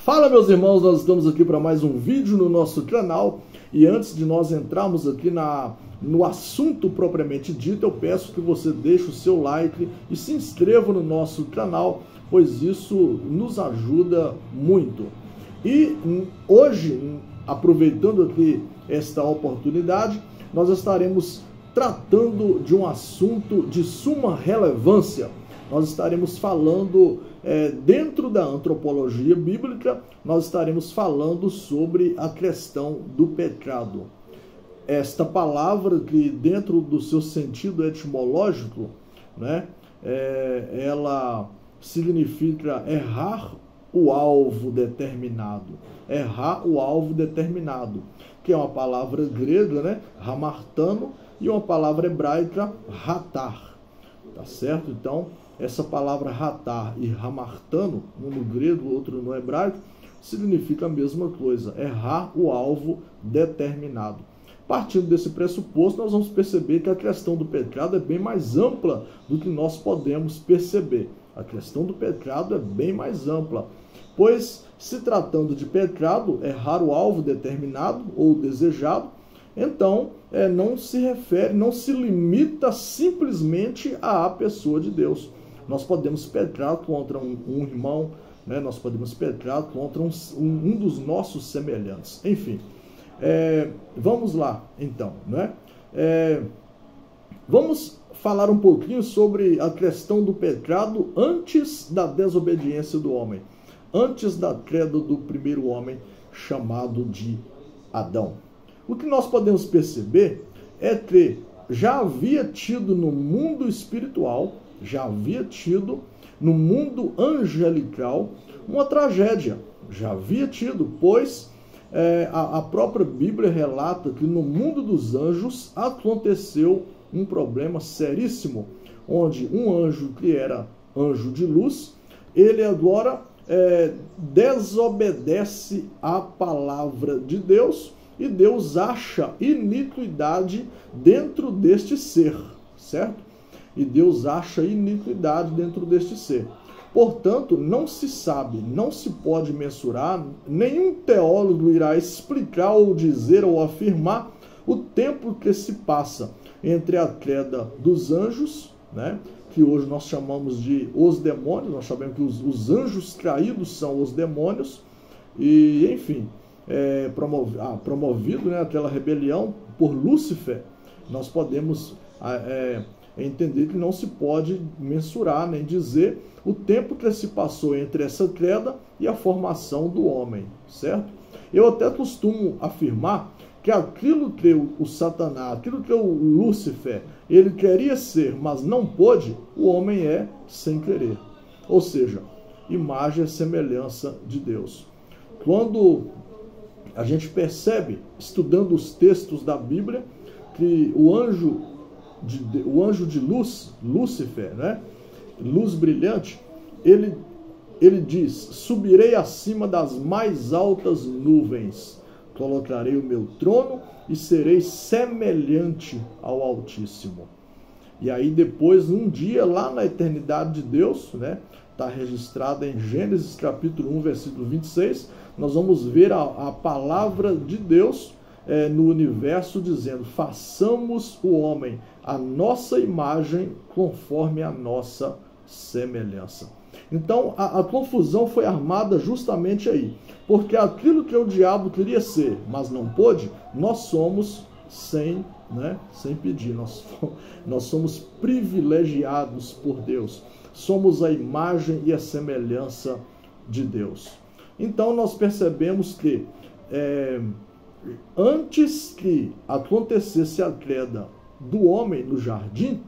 Fala, meus irmãos, nós estamos aqui para mais um vídeo no nosso canal e antes de nós entrarmos aqui no assunto propriamente dito, eu peço que você deixe o seu like e se inscreva no nosso canal, pois isso nos ajuda muito. E hoje, aproveitando aqui esta oportunidade, nós estaremos tratando de um assunto de suma relevância. Nós estaremos falando, dentro da antropologia bíblica, nós estaremos falando sobre a questão do pecado. Esta palavra, que dentro do seu sentido etimológico, né, ela significa errar o alvo determinado. Errar o alvo determinado, que é uma palavra grega, né, hamartano, e uma palavra hebraica, hatar. Tá certo? Então, essa palavra hatar e hamartano, um no grego, outro no hebraico, significa a mesma coisa, errar o alvo determinado. Partindo desse pressuposto, nós vamos perceber que a questão do pecado é bem mais ampla do que nós podemos perceber. A questão do pecado é bem mais ampla, pois, se tratando de pecado, errar o alvo determinado ou desejado, então, não se refere, não se limita simplesmente à pessoa de Deus. Nós podemos pecar contra um irmão, né? Nós podemos pecar contra um dos nossos semelhantes. Enfim, vamos lá, então, né? Vamos falar um pouquinho sobre a questão do pecado antes da desobediência do homem, antes da queda do primeiro homem, chamado de Adão. O que nós podemos perceber é que já havia tido no mundo espiritual, já havia tido no mundo angelical uma tragédia. Já havia tido, pois a própria Bíblia relata que no mundo dos anjos aconteceu um problema seríssimo, onde um anjo que era anjo de luz, ele agora desobedece à palavra de Deus, e Deus acha iniquidade dentro deste ser, certo? E Deus acha iniquidade dentro deste ser. Portanto, não se sabe, não se pode mensurar, nenhum teólogo irá explicar ou dizer ou afirmar o tempo que se passa entre a queda dos anjos, né? Que hoje nós chamamos de os demônios, nós sabemos que os anjos caídos são os demônios, e enfim, promovido, né, aquela rebelião por Lúcifer, nós podemos entender que não se pode mensurar nem dizer o tempo que se passou entre essa queda e a formação do homem, certo? Eu até costumo afirmar que aquilo que o Satanás, aquilo que o Lúcifer, ele queria ser, mas não pôde, o homem é sem querer. Ou seja, imagem e semelhança de Deus. Quando a gente percebe, estudando os textos da Bíblia, que o anjo de luz, Lúcifer, né? Luz brilhante, ele diz: subirei acima das mais altas nuvens, colocarei o meu trono e serei semelhante ao Altíssimo. E aí depois, um dia, lá na eternidade de Deus, né? Está registrada em Gênesis capítulo 1, versículo 26, nós vamos ver a palavra de Deus no universo dizendo: façamos o homem a nossa imagem conforme a nossa semelhança. Então a confusão foi armada justamente aí, porque aquilo que o diabo queria ser, mas não pôde, nós somos sem pedir, nós somos privilegiados por Deus, somos a imagem e a semelhança de Deus. Então nós percebemos que antes que acontecesse a queda do homem no jardim,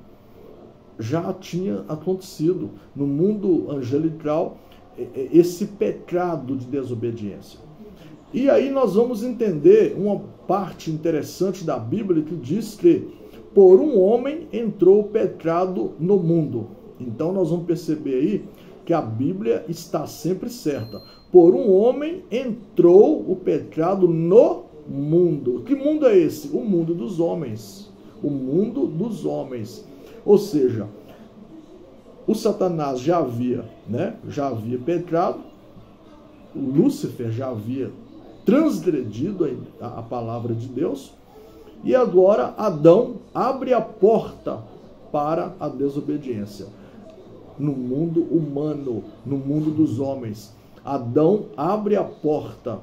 já tinha acontecido no mundo angelical esse pecado de desobediência. E aí nós vamos entender uma parte interessante da Bíblia que diz que por um homem entrou o pecado no mundo. Então nós vamos perceber aí que a Bíblia está sempre certa. Por um homem entrou o pecado no mundo. Que mundo é esse? O mundo dos homens. O mundo dos homens. Ou seja, o Satanás já havia pecado, Lúcifer já havia transgredido a palavra de Deus, e agora Adão abre a porta para a desobediência. No mundo humano, no mundo dos homens, Adão abre a porta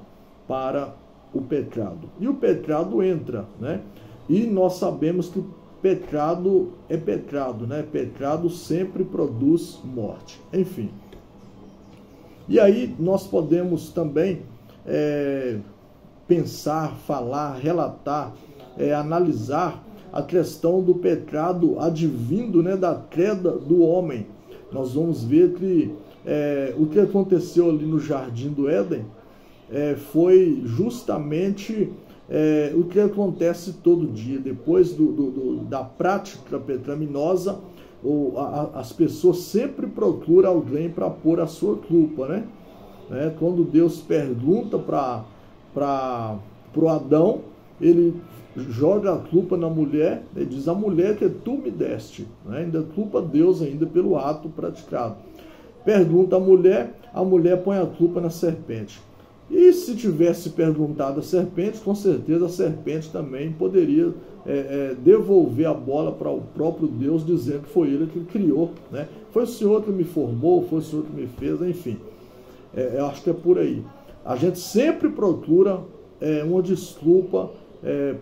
para o pecado. E o pecado entra, né? E nós sabemos que pecado é pecado, né? Pecado sempre produz morte. Enfim. E aí nós podemos também pensar, falar, relatar, analisar a questão do pecado advindo, né, da queda do homem. Nós vamos ver que o que aconteceu ali no Jardim do Éden foi justamente o que acontece todo dia. Depois da prática pecaminosa, as pessoas sempre procuram alguém para pôr a sua culpa, né? Quando Deus pergunta para o Adão, ele joga a culpa na mulher, ele diz: a mulher que tu me deste, né? Ainda culpa Deus ainda pelo ato praticado. Pergunta a mulher põe a culpa na serpente. E se tivesse perguntado a serpente, com certeza a serpente também poderia devolver a bola para o próprio Deus, dizendo que foi ele que criou, né? Foi o Senhor que me formou, foi o Senhor que me fez, enfim. Eu acho que é por aí. A gente sempre procura uma desculpa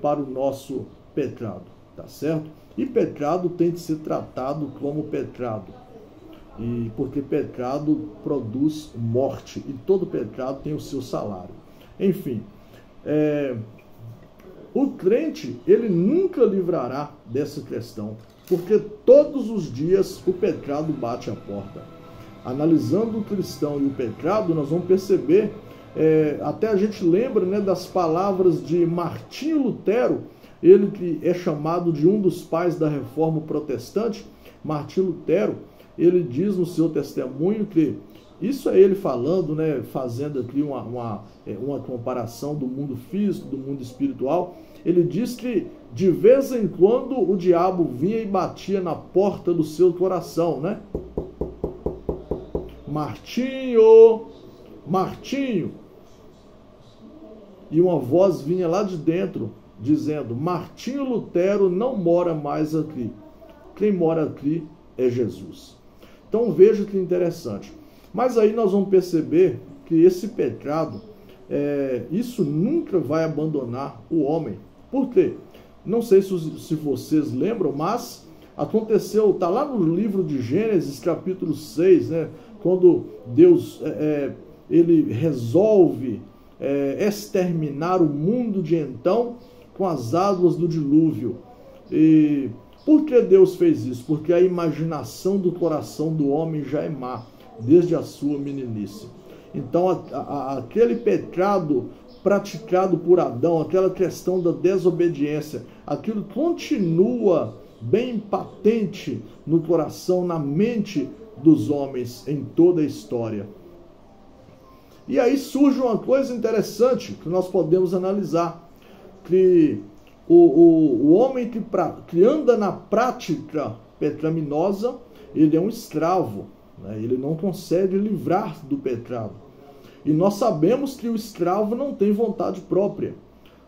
para o nosso pecado, tá certo? E pecado tem que ser tratado como pecado. E porque pecado produz morte, e todo pecado tem o seu salário. Enfim, o crente, ele nunca livrará dessa questão, porque todos os dias o pecado bate a porta. Analisando o cristão e o pecado, nós vamos perceber, até a gente lembra, né, das palavras de Martinho Lutero, ele que é chamado de um dos pais da Reforma Protestante. Martinho Lutero, ele diz no seu testemunho que, isso é ele falando, né, fazendo aqui uma comparação do mundo físico, do mundo espiritual. Ele diz que de vez em quando o diabo vinha e batia na porta do seu coração, né? Martinho, Martinho. E uma voz vinha lá de dentro dizendo: Martinho Lutero não mora mais aqui. Quem mora aqui é Jesus. Então veja que interessante. Mas aí nós vamos perceber que esse pecado, isso nunca vai abandonar o homem. Por quê? Não sei se vocês lembram, mas aconteceu, está lá no livro de Gênesis, capítulo 6, né? Quando Deus ele resolve exterminar o mundo de então com as águas do dilúvio. E por que Deus fez isso? Porque a imaginação do coração do homem já é má, desde a sua meninice. Então, aquele pecado praticado por Adão, aquela questão da desobediência, aquilo continua bem patente no coração, na mente dos homens em toda a história. E aí surge uma coisa interessante que nós podemos analisar, que o homem que anda na prática pecaminosa, ele é um escravo, né? Ele não consegue livrar do pecado. E nós sabemos que o escravo não tem vontade própria.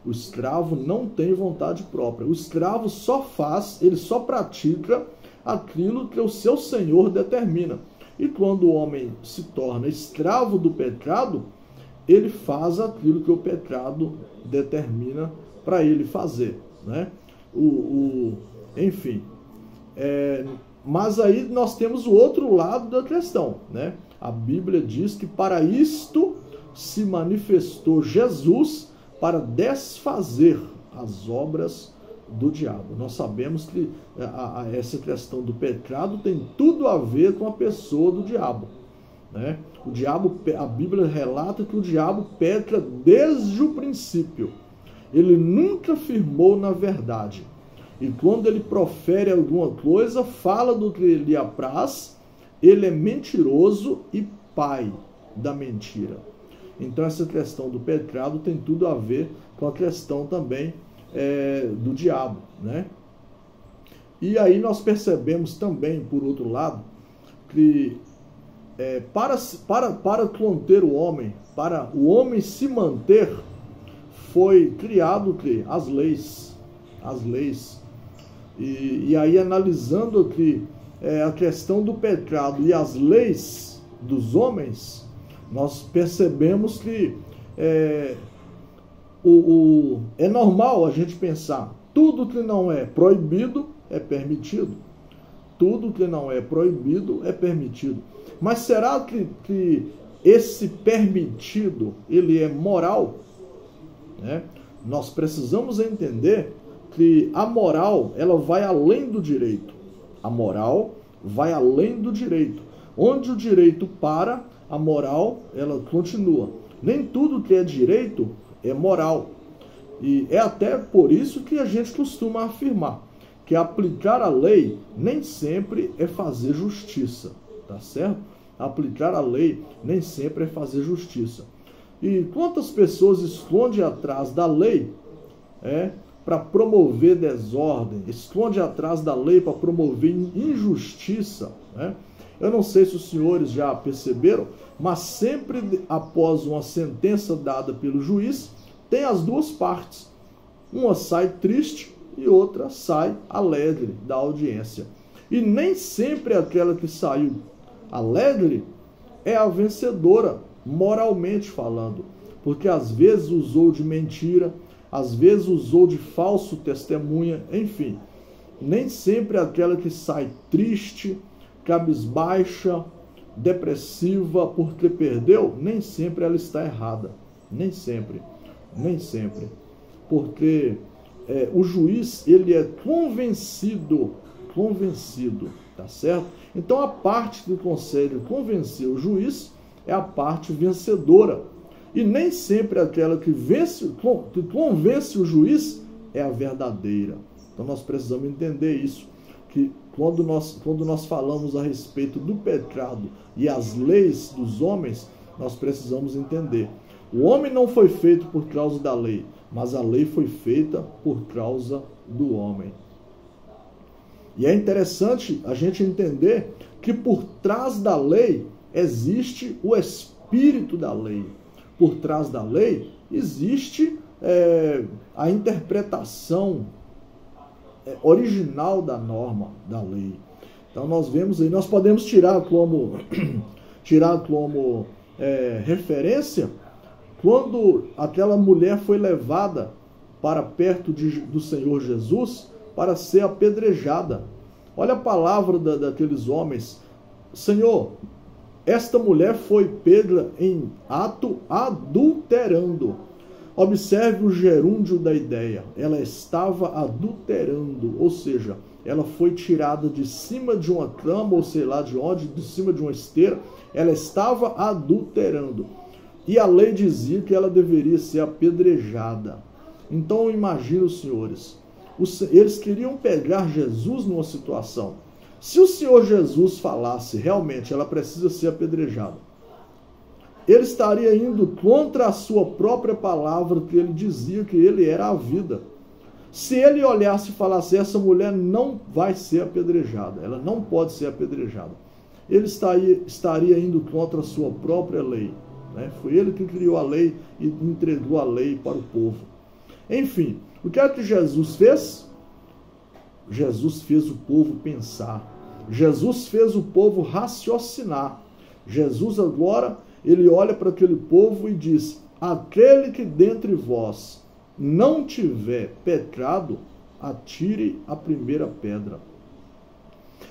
O escravo não tem vontade própria. O escravo só faz, ele só pratica aquilo que o seu senhor determina. E quando o homem se torna escravo do pecado, ele faz aquilo que o pecado determina para ele fazer, né? Enfim. Mas aí nós temos o outro lado da questão, né? A Bíblia diz que para isto se manifestou Jesus, para desfazer as obras do diabo. Nós sabemos que essa questão do pecado tem tudo a ver com a pessoa do diabo, né? O diabo, a Bíblia relata que o diabo peca desde o princípio. Ele nunca firmou na verdade. E quando ele profere alguma coisa, fala do que lhe apraz, ele é mentiroso e pai da mentira. Então essa questão do pecado tem tudo a ver com a questão também do diabo, né? E aí nós percebemos também, por outro lado, que para conter o homem, para o homem se manter, foi criado as leis. E aí, analisando aqui a questão do pecado e as leis dos homens, nós percebemos que é normal a gente pensar, tudo que não é proibido é permitido. Tudo que não é proibido é permitido. Mas será que esse permitido, ele é moral? Nós precisamos entender que a moral, ela vai além do direito. A moral vai além do direito. Onde o direito para, a moral, ela continua. Nem tudo que é direito é moral. E é até por isso que a gente costuma afirmar que aplicar a lei nem sempre é fazer justiça, tá certo? Aplicar a lei nem sempre é fazer justiça. E quantas pessoas escondem atrás da lei para promover desordem, esconde atrás da lei para promover injustiça, Eu não sei se os senhores já perceberam, mas sempre após uma sentença dada pelo juiz, tem as duas partes. Uma sai triste e outra sai alegre da audiência. E nem sempre aquela que saiu alegre é a vencedora, moralmente falando. Porque às vezes usou de mentira, às vezes usou de falso testemunha, enfim. Nem sempre aquela que sai triste, cabisbaixa, depressiva porque perdeu, nem sempre ela está errada. Nem sempre. Porque o juiz, ele é convencido, tá certo? Então a parte que consegue convencer o juiz é a parte vencedora. E nem sempre aquela que convence o juiz é a verdadeira. Então nós precisamos entender isso, que quando nós falamos a respeito do pecado e as leis dos homens, nós precisamos entender. O homem não foi feito por causa da lei, mas a lei foi feita por causa do homem. E é interessante a gente entender que por trás da lei existe o espírito da lei. Por trás da lei existe a interpretação original da norma da lei. Então nós vemos aí, nós podemos tirar como referência quando aquela mulher foi levada para perto do Senhor Jesus para ser apedrejada. Olha a palavra daqueles homens. Senhor, esta mulher foi pega em ato adulterando. Observe o gerúndio da ideia. Ela estava adulterando, ou seja, ela foi tirada de cima de uma cama, ou sei lá de onde, de cima de uma esteira. Ela estava adulterando. E a lei dizia que ela deveria ser apedrejada. Então, imagine os senhores. Eles queriam pegar Jesus numa situação. Se o Senhor Jesus falasse, realmente, ela precisa ser apedrejada, ele estaria indo contra a sua própria palavra, que ele dizia que ele era a vida. Se ele olhasse e falasse, essa mulher não vai ser apedrejada, ela não pode ser apedrejada, ele estaria indo contra a sua própria lei. Foi ele que criou a lei e entregou a lei para o povo. Enfim, o que é que Jesus fez? Jesus fez o povo pensar. Jesus fez o povo raciocinar. Jesus agora, ele olha para aquele povo e diz, aquele que dentre vós não tiver pecado, atire a primeira pedra.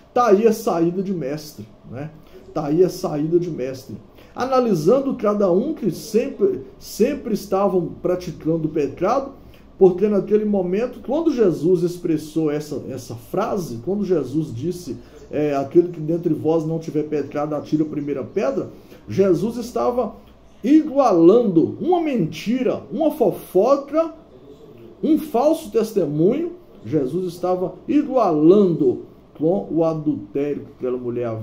Está aí a saída de mestre. Está aí a saída de mestre. Analisando cada um que sempre estavam praticando o pecado, porque naquele momento, quando Jesus expressou essa frase, quando Jesus disse, aquele que dentre vós não tiver pecado, atire a primeira pedra, Jesus estava igualando uma mentira, uma fofoca, um falso testemunho. Jesus estava igualando com o adultério que aquela mulher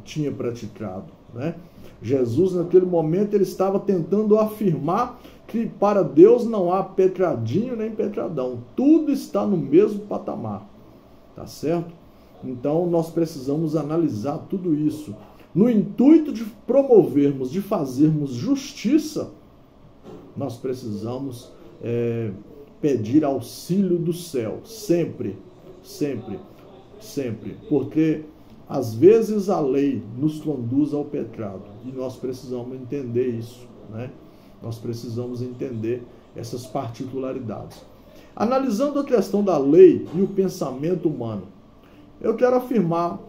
tinha praticado. Jesus, naquele momento, ele estava tentando afirmar que para Deus não há pecadinho nem pecadão. Tudo está no mesmo patamar. Tá certo? Então nós precisamos analisar tudo isso. No intuito de promovermos, de fazermos justiça, nós precisamos pedir auxílio do céu, sempre, sempre, sempre, porque às vezes a lei nos conduz ao pecado e nós precisamos entender isso, né? Nós precisamos entender essas particularidades. Analisando a questão da lei e o pensamento humano, eu quero afirmar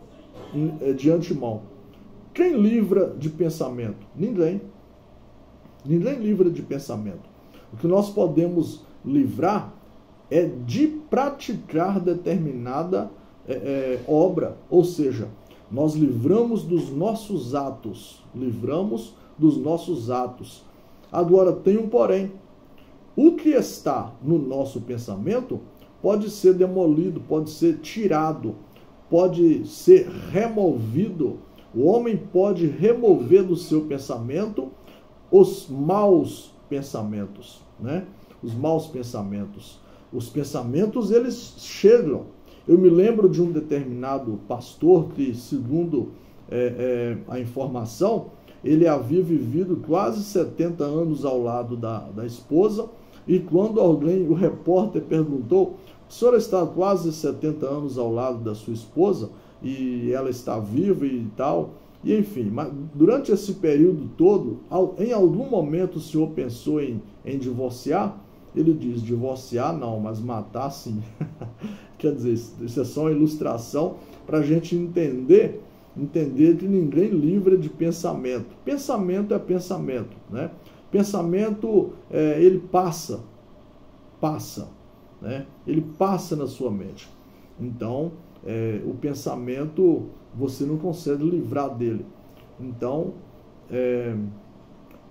de antemão, quem livra de pensamento? Ninguém. Ninguém livra de pensamento. O que nós podemos livrar é de praticar determinada obra, ou seja, nós livramos dos nossos atos, Agora tem um porém. O que está no nosso pensamento pode ser demolido, pode ser tirado, pode ser removido. O homem pode remover do seu pensamento os maus pensamentos, né? Os maus pensamentos. Os pensamentos, eles chegam. Eu me lembro de um determinado pastor que, segundo a informação, ele havia vivido quase 70 anos ao lado da esposa, e quando o repórter perguntou, o senhor está quase 70 anos ao lado da sua esposa, e ela está viva e tal, e enfim, mas durante esse período todo, em algum momento o senhor pensou em divorciar? Ele diz, divorciar não, mas matar sim. Quer dizer, isso é só uma ilustração para a gente entender que ninguém livra de pensamento. Pensamento é pensamento, né? Pensamento, ele passa, né? Ele passa na sua mente. Então, o pensamento, você não consegue livrar dele. Então,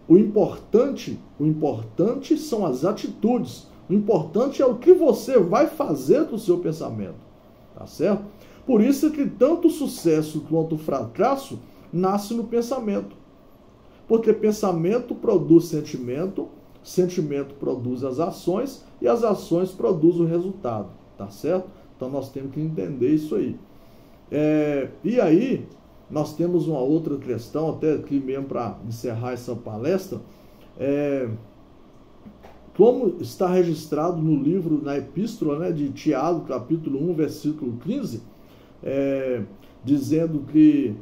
o importante são as atitudes. O importante é o que você vai fazer com o seu pensamento. Tá certo? Por isso que tanto o sucesso quanto o fracasso nasce no pensamento. Porque pensamento produz sentimento, sentimento produz as ações e as ações produzem o resultado. Tá certo? Então nós temos que entender isso aí. E aí, nós temos uma outra questão, até aqui mesmo para encerrar essa palestra, como está registrado no livro, na epístola, né, de Tiago, capítulo 1, versículo 15, dizendo que,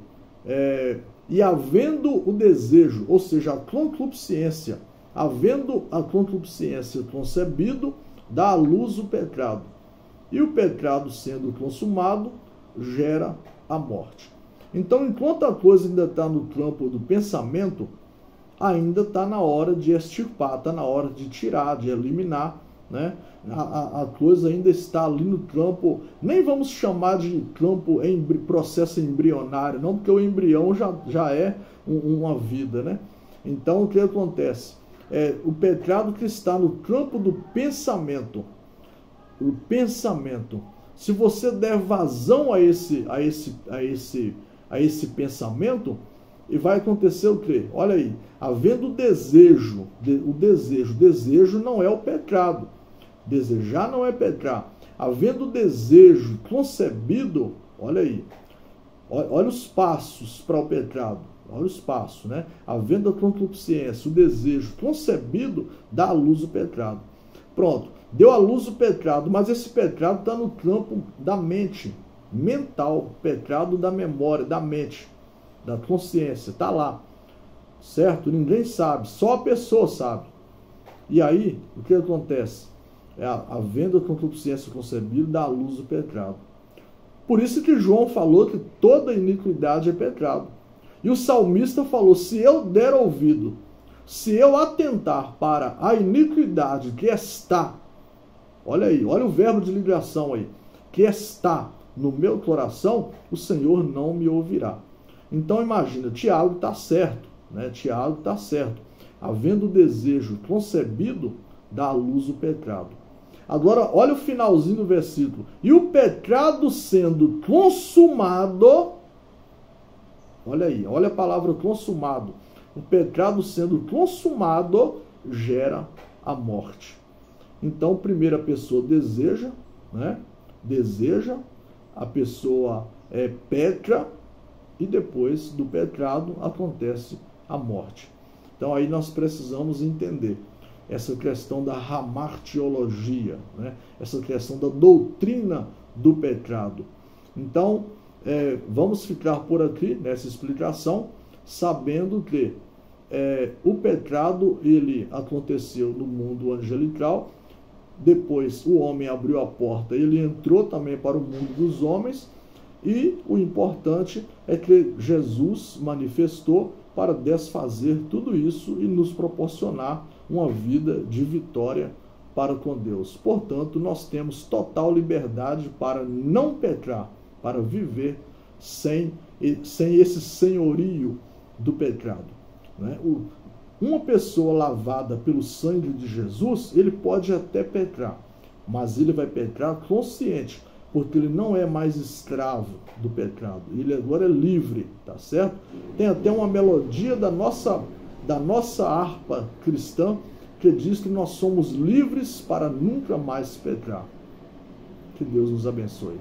e havendo o desejo, ou seja, a concupiscência, havendo a concupiscência concebido, dá à luz o pecado. E o pecado sendo consumado, gera a morte. Então, enquanto a coisa ainda está no campo do pensamento, ainda está na hora de extirpar, está na hora de tirar, de eliminar, né? A coisa ainda está ali no campo, nem vamos chamar de campo processo embrionário, não, porque o embrião já é uma vida, né? Então, o que acontece? O pecado que está no campo do pensamento, o pensamento, se você der vazão a esse pensamento, e vai acontecer o quê? Olha aí, havendo desejo, o desejo não é o pecado, desejar não é pecar, havendo desejo concebido, olha aí, olha os passos para o pecado, olha os passos, né? Havendo a concupiscência, o desejo concebido, dá à luz o pecado. Pronto, deu à luz o pecado, mas esse pecado está no campo da mente, mental, pecado da memória, da mente, da consciência, está lá, certo? Ninguém sabe, só a pessoa sabe. E aí, o que acontece? Havendo a concupiscência concebida, dá à luz o pecado. Por isso que João falou que toda iniquidade é pecado. E o salmista falou, se eu der ouvido, se eu atentar para a iniquidade que está, olha aí, olha o verbo de ligação aí, que está no meu coração, o Senhor não me ouvirá. Então imagina, Tiago está certo, né? Tiago está certo. Havendo o desejo concebido, dá à luz o pecado. Agora, olha o finalzinho do versículo. E o pecado sendo consumado, olha aí, olha a palavra consumado. O pecado sendo consumado gera a morte. Então, primeiro a pessoa deseja, né? Deseja, a pessoa petra, e depois do petrado acontece a morte. Então aí nós precisamos entender essa questão da hamartiologia, né? Essa questão da doutrina do petrado. Então, vamos ficar por aqui nessa explicação, sabendo que o petrado ele aconteceu no mundo angelical, depois o homem abriu a porta, ele entrou também para o mundo dos homens, e o importante é que Jesus manifestou para desfazer tudo isso e nos proporcionar uma vida de vitória para com Deus. Portanto, nós temos total liberdade para não pecar, para viver sem esse senhorio do pecado, né? Uma pessoa lavada pelo sangue de Jesus, ele pode até pecar, mas ele vai pecar consciente, porque ele não é mais escravo do pecado, ele agora é livre, tá certo? Tem até uma melodia da nossa harpa cristã que diz que nós somos livres para nunca mais pecar. Que Deus nos abençoe.